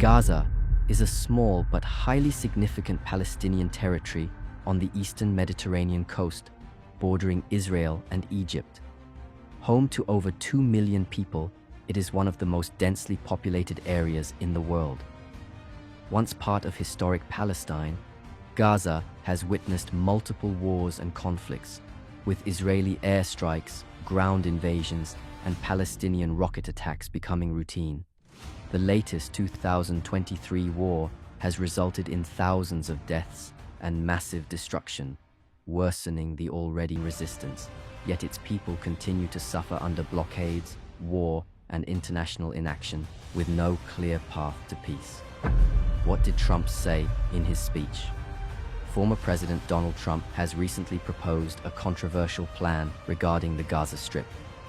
Gaza is a small but highly significant Palestinian territory on the eastern Mediterranean coast, bordering Israel and Egypt. Home to over 2 million people, it is one of the most densely populated areas in the world. Once part of historic Palestine, Gaza has witnessed multiple wars and conflicts, with Israeli airstrikes, ground invasions, and Palestinian rocket attacks becoming routine. The latest 2023 war has resulted in thousands of deaths and massive destruction, worsening the already resistance, yet its people continue to suffer under blockades, war, and international inaction, with no clear path to peace. What did Trump say in his speech? Former President Donald Trump has recently proposed a controversial plan regarding the Gaza Strip,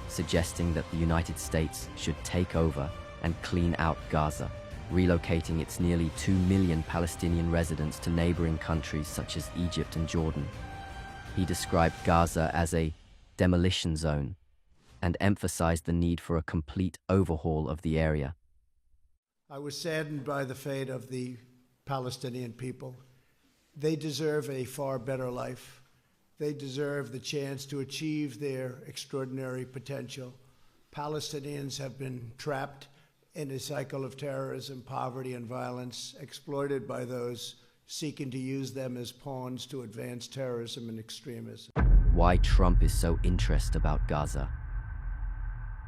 suggesting that the United States should take over and clean out Gaza, relocating its nearly 2 million Palestinian residents to neighboring countries such as Egypt and Jordan. He described Gaza as a demolition zone and emphasized the need for a complete overhaul of the area. I was saddened by the fate of the Palestinian people. They deserve a far better life. They deserve the chance to achieve their extraordinary potential. Palestinians have been trapped in a cycle of terrorism, poverty, and violence, exploited by those seeking to use them as pawns to advance terrorism and extremism. Why Trump is so interested about Gaza?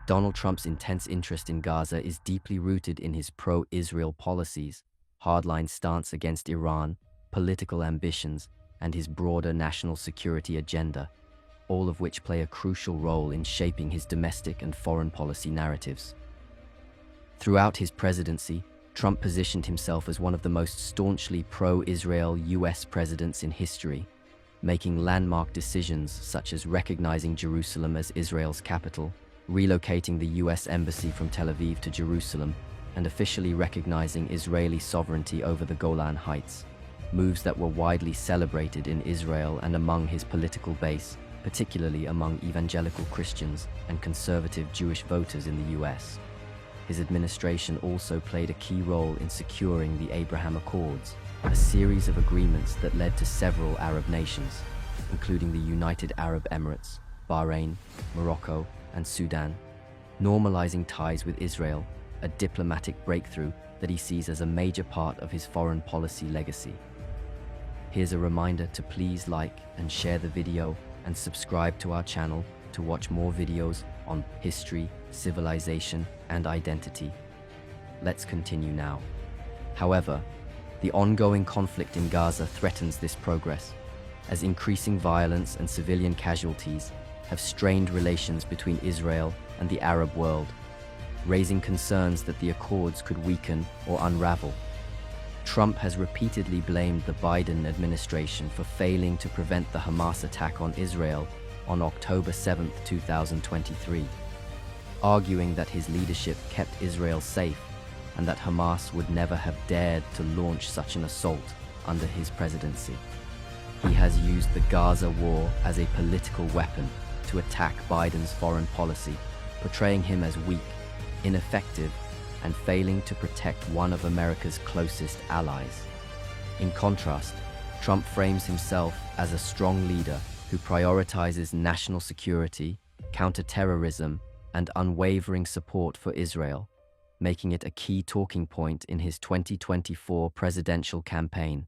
Donald Trump's intense interest in Gaza is deeply rooted in his pro-Israel policies, hardline stance against Iran, political ambitions, and his broader national security agenda, all of which play a crucial role in shaping his domestic and foreign policy narratives. Throughout his presidency, Trump positioned himself as one of the most staunchly pro-Israel U.S. presidents in history, making landmark decisions such as recognizing Jerusalem as Israel's capital, relocating the U.S. embassy from Tel Aviv to Jerusalem, and officially recognizing Israeli sovereignty over the Golan Heights, moves that were widely celebrated in Israel and among his political base, particularly among evangelical Christians and conservative Jewish voters in the U.S. His administration also played a key role in securing the Abraham Accords, a series of agreements that led to several Arab nations, including the United Arab Emirates, Bahrain, Morocco, and Sudan, normalizing ties with Israel, a diplomatic breakthrough that he sees as a major part of his foreign policy legacy. Here's a reminder to please like and share the video and subscribe to our channel to watch more videos on history, civilization, and identity. Let's continue now. However, the ongoing conflict in Gaza threatens this progress, as increasing violence and civilian casualties have strained relations between Israel and the Arab world, raising concerns that the accords could weaken or unravel. Trump has repeatedly blamed the Biden administration for failing to prevent the Hamas attack on Israel on October 7, 2023, arguing that his leadership kept Israel safe and that Hamas would never have dared to launch such an assault under his presidency. He has used the Gaza war as a political weapon to attack Biden's foreign policy, portraying him as weak, ineffective, and failing to protect one of America's closest allies. In contrast, Trump frames himself as a strong leader who prioritizes national security, counterterrorism, and unwavering support for Israel, making it a key talking point in his 2024 presidential campaign.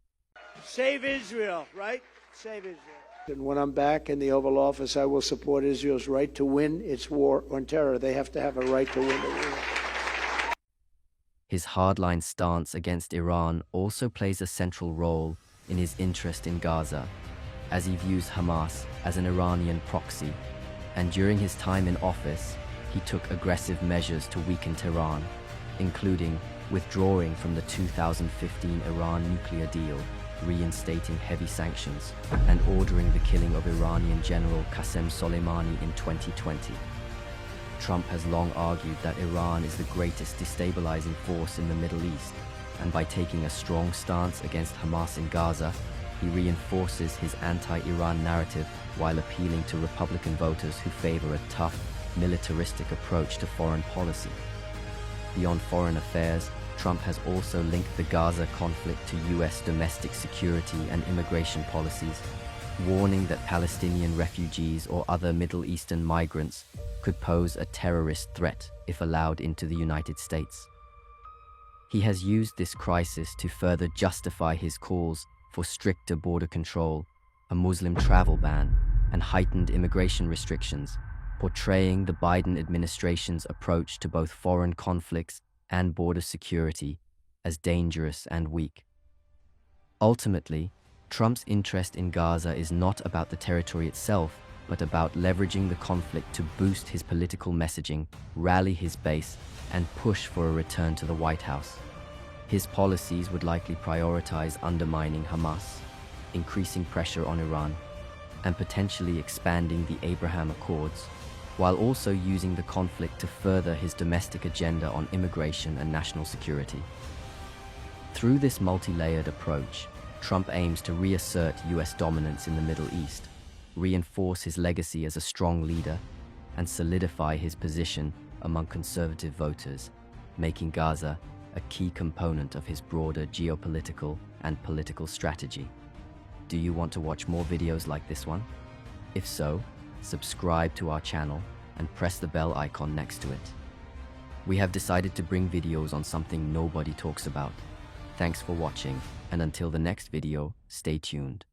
Save Israel, right? Save Israel. And when I'm back in the Oval Office, I will support Israel's right to win its war on terror. They have to have a right to win the war. His hardline stance against Iran also plays a central role in his interest in Gaza, as he views Hamas as an Iranian proxy, and during his time in office, he took aggressive measures to weaken Tehran, including withdrawing from the 2015 Iran nuclear deal, reinstating heavy sanctions, and ordering the killing of Iranian General Qasem Soleimani in 2020. Trump has long argued that Iran is the greatest destabilizing force in the Middle East, and by taking a strong stance against Hamas in Gaza, he reinforces his anti-Iran narrative while appealing to Republican voters who favor a tough, militaristic approach to foreign policy. Beyond foreign affairs, Trump has also linked the Gaza conflict to US domestic security and immigration policies, warning that Palestinian refugees or other Middle Eastern migrants could pose a terrorist threat if allowed into the United States. He has used this crisis to further justify his calls for stricter border control, a Muslim travel ban, and heightened immigration restrictions, portraying the Biden administration's approach to both foreign conflicts and border security as dangerous and weak. Ultimately, Trump's interest in Gaza is not about the territory itself, but about leveraging the conflict to boost his political messaging, rally his base, and push for a return to the White House. His policies would likely prioritize undermining Hamas, increasing pressure on Iran, and potentially expanding the Abraham Accords, while also using the conflict to further his domestic agenda on immigration and national security. Through this multi-layered approach, Trump aims to reassert US dominance in the Middle East, reinforce his legacy as a strong leader, and solidify his position among conservative voters, making Gaza a key component of his broader geopolitical and political strategy. Do you want to watch more videos like this one? If so, subscribe to our channel and press the bell icon next to it. We have decided to bring videos on something nobody talks about. Thanks for watching, and until the next video, stay tuned.